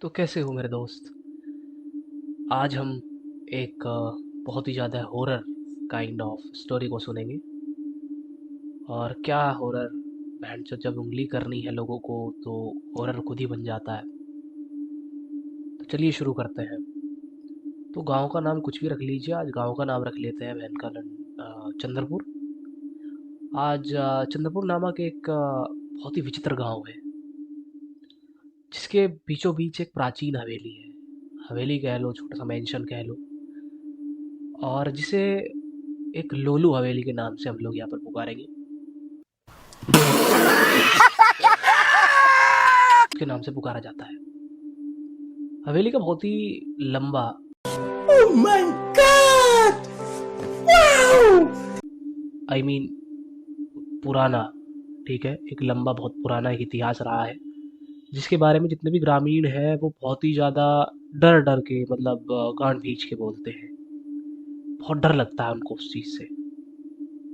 तो कैसे हो मेरे दोस्त। आज हम एक बहुत ही ज़्यादा हॉरर काइंड ऑफ स्टोरी को सुनेंगे। और क्या हॉरर, बहनचोद जब उंगली करनी है लोगों को तो हॉरर खुद ही बन जाता है। तो चलिए शुरू करते हैं। तो गांव का नाम कुछ भी रख लीजिए, आज गांव का नाम रख लेते हैं बहन का चंद्रपुर। आज चंद्रपुर नामक एक बहुत ही विचित्र गांव है, जिसके बीचों बीच एक प्राचीन हवेली है। हवेली कह लो, छोटा सा मेंशन कह लो, और जिसे एक लोलू हवेली के नाम से हम लोग यहाँ पर पुकारेंगे, के नाम से पुकारा जाता है। हवेली का बहुत ही लंबा, Oh my God! Wow! I mean पुराना, ठीक है, एक लंबा बहुत पुराना एक इतिहास रहा है, जिसके बारे में जितने भी ग्रामीण हैं वो बहुत ही ज़्यादा डर डर के, मतलब गांड भींच के बोलते हैं। बहुत डर लगता है उनको उस चीज़ से।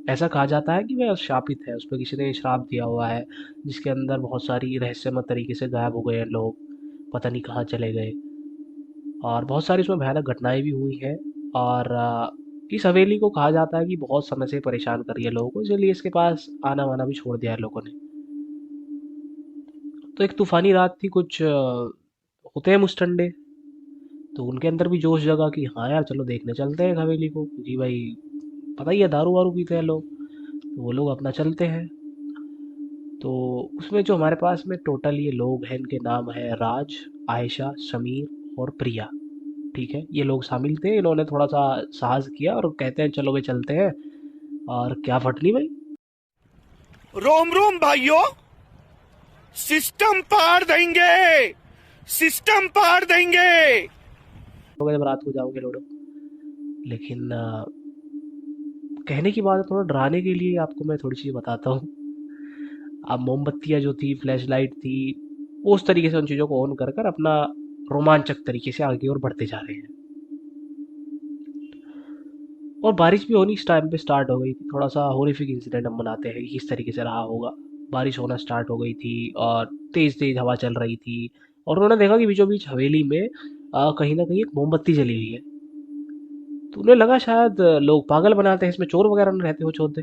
ऐसा कहा जाता है कि वह शापित है, उस पर किसी ने श्राप दिया हुआ है, जिसके अंदर बहुत सारी रहस्यमय तरीके से गायब हो गए हैं लोग, पता नहीं कहाँ चले गए। और बहुत सारी उसमें भयानक घटनाएं भी हुई हैं। और इस हवेली को कहा जाता है कि बहुत समय से परेशान कर रही है लोगों को, इसलिए इसके पास आना वाना भी छोड़ दिया है लोगों ने। तो एक तूफानी रात थी, कुछ होते हैं मुस्टंडे, तो उनके अंदर भी जोश जगा कि हाँ यार चलो देखने चलते हैं हवेली को, क्योंकि भाई पता ही है दारू वारू पीते हैं लोग, तो वो लोग अपना चलते हैं। तो उसमें जो हमारे पास में टोटल ये लोग हैं, इनके नाम है राज, आयशा, समीर और प्रिया। ठीक है, ये लोग शामिल थे। इन्होंने थोड़ा सा साहस किया और कहते हैं चलो भाई चलते हैं। और क्या फटनी भाई, रोम रोम भाइयों, सिस्टम पार देंगे, सिस्टम पार देंगे। लोग जब रात को जाओगे लोडो। लेकिन कहने की बात है, थोड़ा डराने के लिए आपको मैं थोड़ी चीज़ बताता हूँ। अब मोमबत्तियाँ जो थी, फ्लैश लाइट थी, वो उस तरीके से उन चीज़ों को ऑन कर कर अपना रोमांचक तरीके से आगे और बढ़ते जा रहे हैं। और बारिश भी होनी इस टाइम पे स्टार्ट हो गई थी। थोड़ा सा हॉरिफिक इंसिडेंट हम मनाते हैं कि किस तरीके से रहा होगा। बारिश होना स्टार्ट हो गई थी और तेज़ तेज़ हवा चल रही थी। और उन्होंने देखा कि बीचों बीच हवेली में कहीं ना कहीं एक मोमबत्ती जली हुई है। तो उन्हें लगा शायद लोग पागल बनाते हैं, इसमें चोर वगैरह न रहते हो चौथे।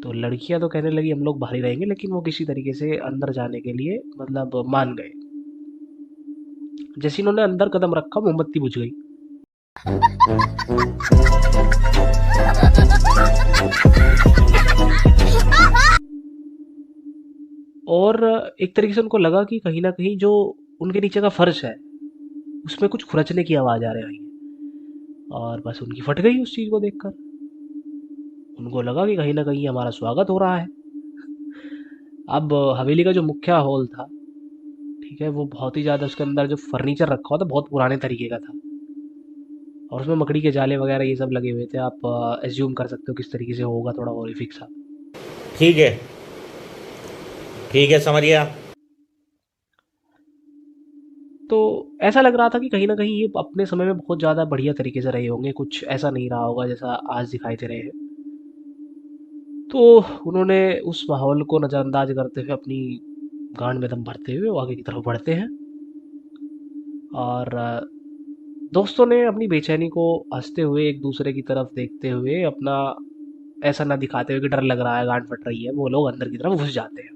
तो लड़कियां तो कहने लगी हम लोग बाहर ही रहेंगे, लेकिन वो किसी तरीके से अंदर जाने के लिए मतलब मान गए। जैसे इन्होंने अंदर कदम रखा, मोमबत्ती बुझ गई। और एक तरीके से उनको लगा कि कहीं ना कहीं जो उनके नीचे का फर्श है उसमें कुछ खुरचने की आवाज आ रही है। और बस उनकी फट गई उस चीज को देखकर। उनको लगा कि कहीं ना कहीं हमारा स्वागत हो रहा है। अब हवेली का जो मुख्य हॉल था, ठीक है, वो बहुत ही ज़्यादा, उसके अंदर जो फर्नीचर रखा हुआ था बहुत पुराने तरीके का था। और उसमें मकड़ी के जाले वगैरह ये सब लगे हुए थे। आप एज्यूम कर सकते हो किस तरीके से होगा, थोड़ा हॉरिफिक सा। ठीक है, ठीक है, समझ गया। तो ऐसा लग रहा था कि कहीं ना कहीं ये अपने समय में बहुत ज़्यादा बढ़िया तरीके से रहे होंगे, कुछ ऐसा नहीं रहा होगा जैसा आज दिखाई दे रहे हैं। तो उन्होंने उस माहौल को नज़रअंदाज करते हुए, अपनी गांड में दम भरते हुए वो आगे की तरफ बढ़ते हैं। और दोस्तों ने अपनी बेचैनी को हंसते हुए, एक दूसरे की तरफ देखते हुए, अपना ऐसा ना दिखाते हुए कि डर लग रहा है, गांड फट रही है, वो लोग अंदर की तरफ घुस जाते हैं।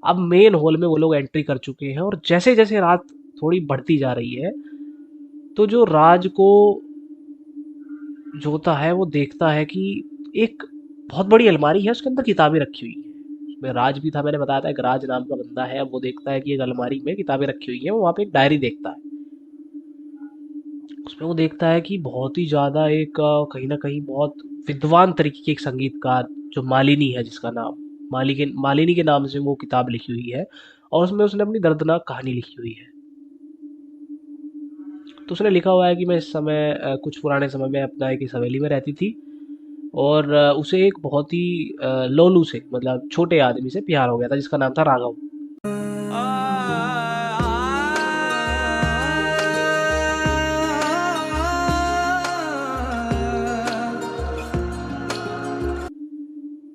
अब मेन हॉल में वो लोग एंट्री कर चुके हैं। और जैसे जैसे रात थोड़ी बढ़ती जा रही है, तो जो राज को जो होता है वो देखता है कि एक बहुत बड़ी अलमारी है, उसके अंदर किताबें रखी हुई है। उसमें राज भी था, मैंने बताया था, एक राज नाम का बंदा है। अब वो देखता है कि एक अलमारी में किताबें रखी हुई है। वो वहाँ पे एक डायरी देखता है। उसमें वो देखता है कि बहुत ही ज़्यादा एक कहीं न कहीं बहुत विद्वान तरीके की एक संगीतकार, जो मालिनी है, जिसका नाम मालिनी के नाम से वो किताब लिखी हुई है। और उसमें उसने अपनी दर्दनाक कहानी लिखी हुई है। तो उसने लिखा हुआ है कि मैं इस समय कुछ पुराने समय में अपना एक इस हवेली में रहती थी। और उसे एक बहुत ही लोलू से, मतलब छोटे आदमी से प्यार हो गया था, जिसका नाम था राघव।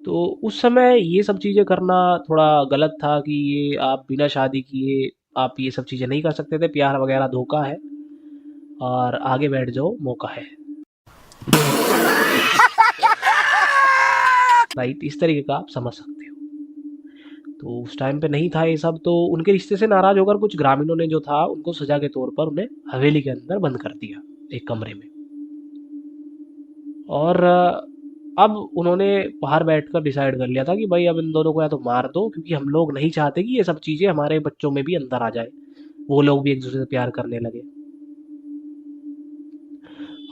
तो उस समय ये सब चीज़ें करना थोड़ा गलत था कि ये आप बिना शादी किए आप ये सब चीज़ें नहीं कर सकते थे, प्यार वगैरह धोखा है और आगे बैठ जाओ, मौका है। राइट, इस तरीके का आप समझ सकते हो। तो उस टाइम पे नहीं था ये सब, तो उनके रिश्ते से नाराज होकर कुछ ग्रामीणों ने जो था उनको सजा के तौर पर उन्हें हवेली के अंदर बंद कर दिया, एक कमरे में। और अब उन्होंने बाहर बैठकर डिसाइड कर लिया था कि भाई अब इन दोनों को या तो मार दो, क्योंकि हम लोग नहीं चाहते कि ये सब चीज़ें हमारे बच्चों में भी अंदर आ जाए, वो लोग भी एक दूसरे से प्यार करने लगे।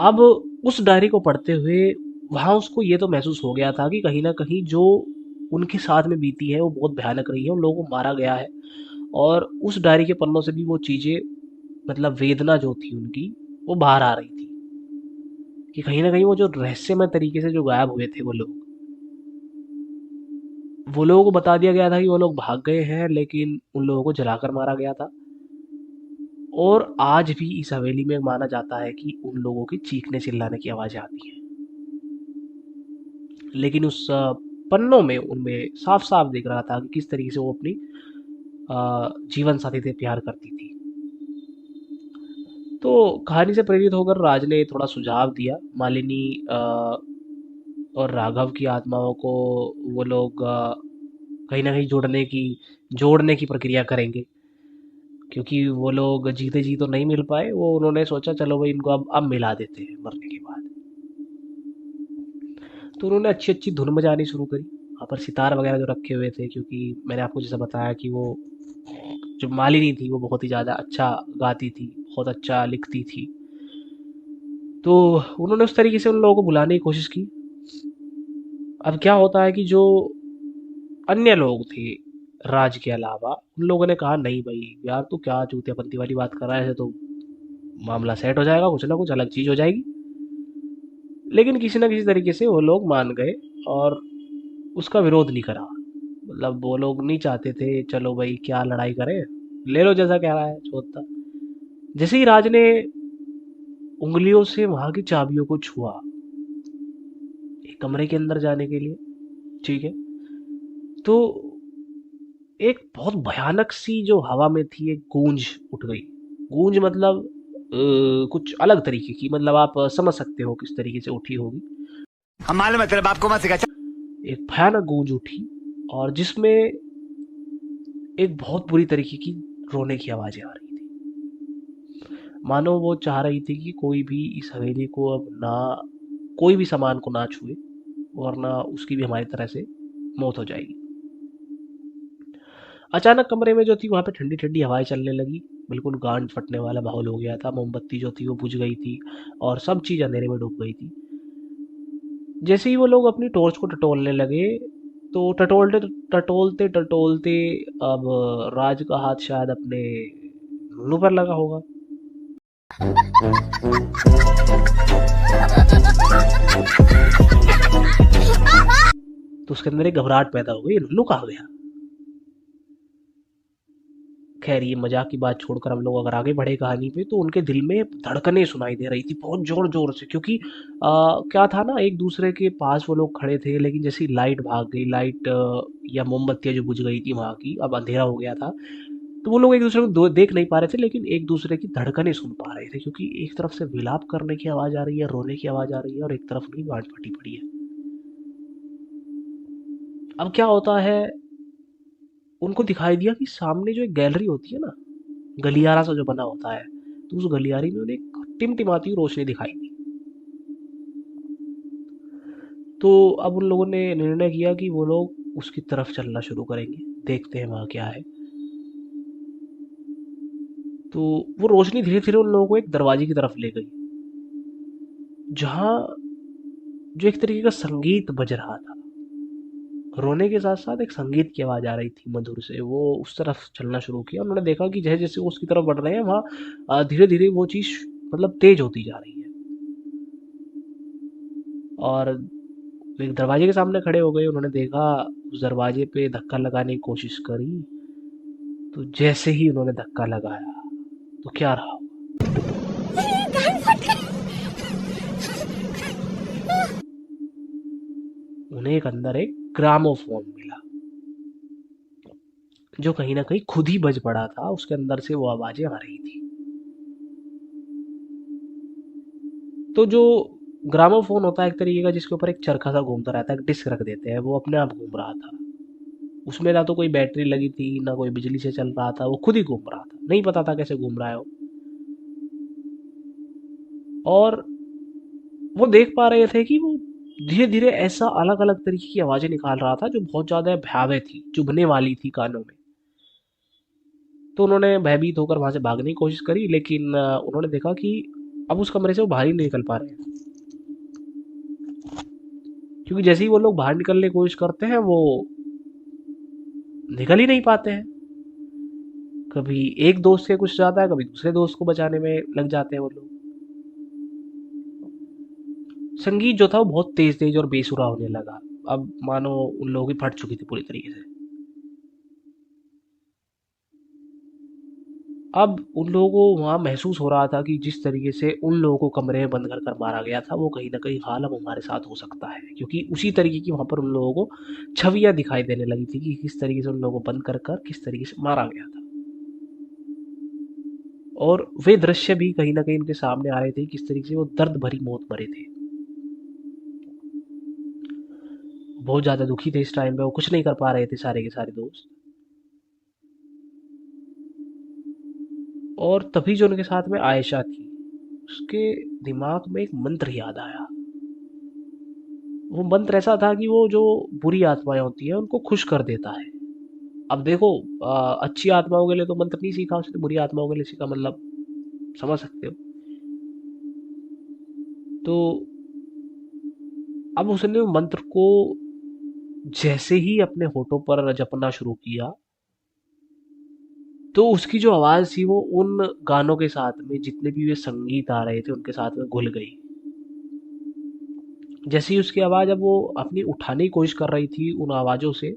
अब उस डायरी को पढ़ते हुए वहाँ उसको ये तो महसूस हो गया था कि कहीं ना कहीं जो उनके साथ में बीती है वो बहुत भयानक रही है, उन लोगों को मारा गया है। और उस डायरी के पन्नों से भी वो चीज़ें, मतलब वेदना जो थी उनकी, वो बाहर आ रही थी कि कहीं ना कहीं वो जो रहस्यमय तरीके से जो गायब हुए थे वो लोगों को बता दिया गया था कि वो लोग भाग गए हैं, लेकिन उन लोगों को जलाकर मारा गया था। और आज भी इस हवेली में माना जाता है कि उन लोगों की चीखने चिल्लाने की आवाज़ें आती हैं, लेकिन उस पन्नों में उनमें साफ साफ दिख रहा था कि किस तरीके से वो अपनी जीवन साथी से प्यार करती थी। तो कहानी से प्रेरित होकर राज ने थोड़ा सुझाव दिया, मालिनी और राघव की आत्माओं को वो लोग कहीं ना कहीं जोड़ने की प्रक्रिया करेंगे, क्योंकि वो लोग जीते जी तो नहीं मिल पाए। वो उन्होंने सोचा चलो भाई इनको अब मिला देते हैं मरने के बाद। तो उन्होंने अच्छी अच्छी धुन बजानी शुरू करी, वहाँ पर सितार वगैरह जो रखे हुए थे, क्योंकि मैंने आपको जैसा बताया कि वो जो मालिनी थी वो बहुत ही ज़्यादा अच्छा गाती थी, बहुत अच्छा लिखती थी। तो उन्होंने उस तरीके से उन लोगों को बुलाने की कोशिश की। अब क्या होता है कि जो अन्य लोग थे राज के अलावा, उन लोगों ने कहा नहीं भाई यार तू क्या चूतियापंती वाली बात कर रहा है, ऐसे तो मामला सेट हो जाएगा, कुछ ना कुछ अलग चीज़ हो जाएगी। लेकिन किसी ना किसी तरीके से वो लोग मान गए और उसका विरोध नहीं करा। मतलब वो लोग नहीं चाहते थे चलो भाई क्या लड़ाई करें, ले लो जैसा कह रहा है छोटा। जैसे ही राज ने उंगलियों से वहां की चाबियों को छुआ एक कमरे के अंदर जाने के लिए, ठीक है, तो एक बहुत भयानक सी जो हवा में थी एक गूंज उठ गई। गूंज मतलब कुछ अलग तरीके की, मतलब आप समझ सकते हो किस तरीके से उठी होगी। हम मालूम है तेरे बाप को मत सिखा। एक भयानक गूंज उठी और जिसमें एक बहुत बुरी तरीके की रोने की आवाजें आ रही थी, मानो वो चाह रही थी कि कोई भी इस हवेली को अब ना, कोई भी सामान को ना छुए, वरना उसकी भी हमारी तरह से मौत हो जाएगी। अचानक कमरे में जो थी वहाँ पे ठंडी ठंडी हवाएं चलने लगी, बिल्कुल गांड फटने वाला माहौल हो गया था। मोमबत्ती जो थी वो बुझ गई थी और सब चीज़ अंधेरे में डूब गई थी। जैसे ही वो लोग अपनी टॉर्च को टटोलने लगे, तो टटोलते टटोलते टटोलते अब राज का हाथ शायद अपने नुनू पर लगा होगा। तो उसके अंदर एक घबराहट पैदा हो गई, नुनू कहाँ गया। खैर ये मजाक की बात छोड़कर हम लोग अगर आगे बढ़े कहानी पे, तो उनके दिल में धड़कनें सुनाई दे रही थी बहुत जोर जोर से, क्योंकि क्या था ना, एक दूसरे के पास वो लोग खड़े थे, लेकिन जैसे ही लाइट भाग गई, लाइट या मोमबत्तियाँ जो बुझ गई थी वहाँ की, अब अंधेरा हो गया था, तो वो लोग एक दूसरे को देख नहीं पा रहे थे, लेकिन एक दूसरे की धड़कनें सुन पा रहे थे, क्योंकि एक तरफ से विलाप करने की आवाज़ आ रही है, रोने की आवाज़ आ रही है, और एक तरफ उनकी गांठ फटी पड़ी है। अब क्या होता है, उनको दिखाई दिया कि सामने जो एक गैलरी होती है ना, गलियारा सा जो बना होता है, तो उस गलियारे में उन्हें एक टिमटिमाती हुई रोशनी दिखाई दी। तो अब उन लोगों ने निर्णय किया कि वो लोग उसकी तरफ चलना शुरू करेंगे, देखते हैं वहाँ क्या है। तो वो रोशनी धीरे धीरे उन लोगों को एक दरवाजे की तरफ ले गई, जहाँ जो एक तरीके का संगीत बज रहा था। रोने के साथ साथ एक संगीत की आवाज़ आ रही थी मधुर से। वो उस तरफ चलना शुरू किया, उन्होंने देखा कि जैसे जैसे वो उसकी तरफ बढ़ रहे हैं, वहाँ धीरे धीरे वो चीज़ मतलब तेज होती जा रही है। और एक दरवाजे के सामने खड़े हो गए, उन्होंने देखा, उस दरवाजे पे धक्का लगाने की कोशिश करी, तो जैसे ही उन्होंने धक्का लगाया तो क्या रहा, उन्हें एक अंदर एक ग्रामोफोन मिला। जो कहीं न कहीं खुद ही बज पड़ा था, उसके अंदर से वो आवाज़ें आ रही थी। तो जो ग्रामोफ़ोन होता है एक तरीके का, जिसके ऊपर एक चरखा सा घूमता रहता है, एक डिस्क रख देते हैं, वो अपने आप घूम रहा था। उसमें ना तो कोई बैटरी लगी थी, ना कोई बिजली से चल रहा था, वो खुद ही घूम रहा था। नहीं पता था कैसे घूम रहा है वो। और वो देख पा रहे थे कि वो धीरे-धीरे ऐसा अलग-अलग तरीके की आवाज़ें निकाल रहा था, जो बहुत ज़्यादा भयावह थी, चुभने वाली थी कानों में। तो उन्होंने भयभीत होकर वहाँ से भागने की कोशिश करी, लेकिन उन्होंने देखा कि अब उस कमरे से वो बाहर ही नहीं निकल पा रहे हैं। क्योंकि जैसे ही वो लोग बाहर निकलने की कोशिश करते हैं, वो निकल ही नहीं पाते हैं। कभी एक दोस्त के कुछ जाता है, कभी दूसरे दोस्त को बचाने में लग जाते हैं वो लोग। संगीत जो था वो बहुत तेज तेज और बेसुरा होने लगा। अब मानो उन लोगों की फट चुकी थी पूरी तरीके से। अब उन लोगों को वहाँ महसूस हो रहा था कि जिस तरीके से उन लोगों को कमरे में बंद कर कर मारा गया था, वो कहीं न कहीं हाल अब हमारे साथ हो सकता है। क्योंकि उसी तरीके की वहाँ पर उन लोगों को छवियाँ दिखाई देने लगी थी कि किस तरीके से उन लोगों को बंद कर कर किस तरीके से मारा गया था। और वे दृश्य भी कहीं न कहीं उनके सामने आ रहे थे, किस तरीके से वो दर्द भरी मौत मरे थे। बहुत ज़्यादा दुखी थे इस टाइम पे, वो कुछ नहीं कर पा रहे थे सारे के सारे दोस्त। और तभी जो उनके साथ में आयशा थी, उसके दिमाग में एक मंत्र याद आया। वो मंत्र ऐसा था कि वो जो बुरी आत्माएं होती हैं उनको खुश कर देता है। अब देखो, अच्छी आत्माओं के लिए तो मंत्र नहीं सीखा उसने, बुरी आत्माओं के लिए सीखा, मतलब समझ सकते हो। तो अब उसने मंत्र को जैसे ही अपने होठों पर जपना शुरू किया, तो उसकी जो आवाज़ थी वो उन गानों के साथ में, जितने भी वे संगीत आ रहे थे उनके साथ में घुल गई। जैसे ही उसकी आवाज़ अब वो अपनी उठाने की कोशिश कर रही थी उन आवाज़ों से,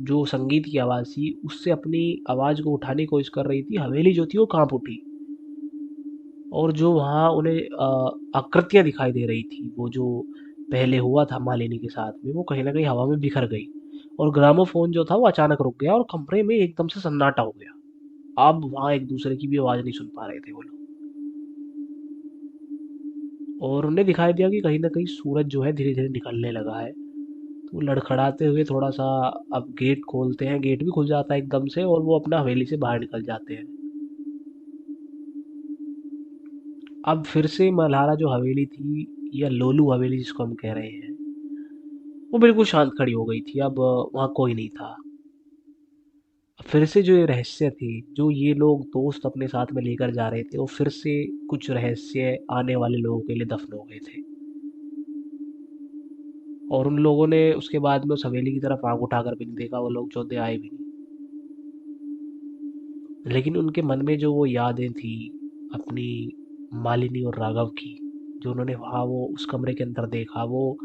जो संगीत की आवाज़ थी उससे अपनी आवाज़ को उठाने की कोशिश कर रही थी, हवेली जो थी वो कांप उठी। और जो वहाँ उन्हें आकृतियाँ दिखाई दे रही थी, वो जो पहले हुआ था मालिनी के साथ में, वो कहीं ना कहीं हवा में बिखर गई। और ग्रामोफोन जो था वो अचानक रुक गया, और कमरे में एकदम से सन्नाटा हो गया। अब वहाँ एक दूसरे की भी आवाज़ नहीं सुन पा रहे थे वो लोग। और उन्हें दिखाई दिया कि कहीं न कहीं सूरज जो है धीरे-धीरे निकलने लगा है। तो लड़खड़ाते हुए थोड़ा-सा अब गेट खोलते हैं, गेट भी खुल जाता है एकदम से, और वो अपना हवेली से बाहर निकल जाते हैं। अब फिर से मल्हारा जो हवेली थी, या लोलू हवेली जिसको हम कह रहे हैं, वो बिल्कुल शांत खड़ी हो गई थी। अब वहाँ कोई नहीं था। अब फिर से जो ये रहस्य थे, जो ये लोग दोस्त अपने साथ में लेकर जा रहे थे, वो फिर से कुछ रहस्य आने वाले लोगों के लिए दफ़न हो गए थे। और उन लोगों ने उसके बाद में उस हवेली की तरफ आँख उठाकर भी नहीं देखा, वो लोग चौथे आए भी नहीं। लेकिन उनके मन में जो वो यादें थी अपनी मालिनी और राघव की, जो उन्होंने वहाँ वो उस कमरे के अंदर देखा, वो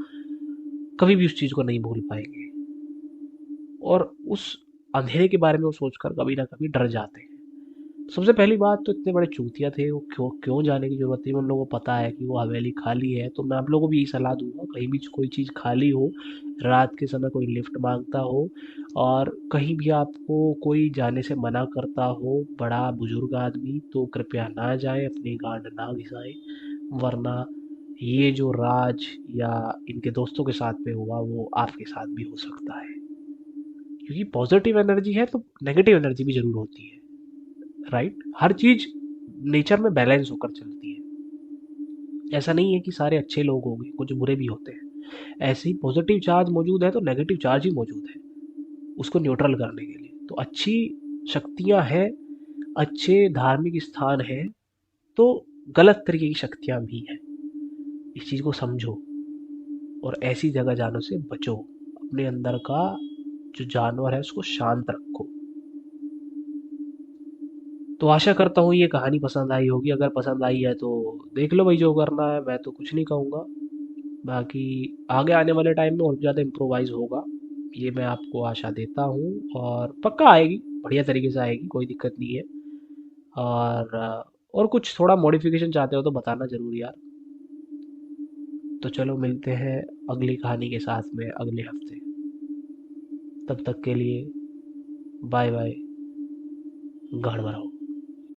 कभी भी उस चीज़ को नहीं भूल पाएंगे। और उस अंधेरे के बारे में वो सोचकर कभी ना कभी डर जाते हैं। सबसे पहली बात तो इतने बड़े चूतिया थे, वो क्यों क्यों जाने की जरूरत थी, उन लोगों को पता है कि वो हवेली खाली है। तो मैं आप लोगों को भी यही सलाह दूंगा, कहीं भी कोई चीज़ खाली हो, रात के समय कोई लिफ्ट मांगता हो, और कहीं भी आपको कोई जाने से मना करता हो, बड़ा बुजुर्ग आदमी, तो कृपया ना जाएं, अपनी गांड ना घिसाएं। वरना ये जो राज या इनके दोस्तों के साथ में हुआ, वो आपके साथ भी हो सकता है। क्योंकि पॉजिटिव एनर्जी है तो नेगेटिव एनर्जी भी जरूर होती है, राइट? हर चीज नेचर में बैलेंस होकर चलती है। ऐसा नहीं है कि सारे अच्छे लोग होंगे, कुछ बुरे भी होते हैं। ऐसे ही पॉजिटिव चार्ज मौजूद है तो नेगेटिव चार्ज ही मौजूद है, उसको न्यूट्रल करने के लिए। तो अच्छी शक्तियां हैं, अच्छे धार्मिक स्थान हैं, तो गलत तरीके की शक्तियां भी हैं। इस चीज को समझो, और ऐसी जगह जाने से बचो। अपने अंदर का जो जानवर है उसको शांत रखो। तो आशा करता हूँ ये कहानी पसंद आई होगी। अगर पसंद आई है तो देख लो भाई, जो करना है, मैं तो कुछ नहीं कहूँगा। बाकी आगे आने वाले टाइम में और भी ज़्यादा इम्प्रोवाइज़ होगा, ये मैं आपको आशा देता हूँ। और पक्का आएगी, बढ़िया तरीके से आएगी, कोई दिक्कत नहीं है। और कुछ थोड़ा मॉडिफिकेशन चाहते हो तो बताना ज़रूर यार। तो चलो मिलते हैं अगली कहानी के साथ में अगले हफ्ते। तब तक के लिए बाय बाय। गाड़ भरा होगा।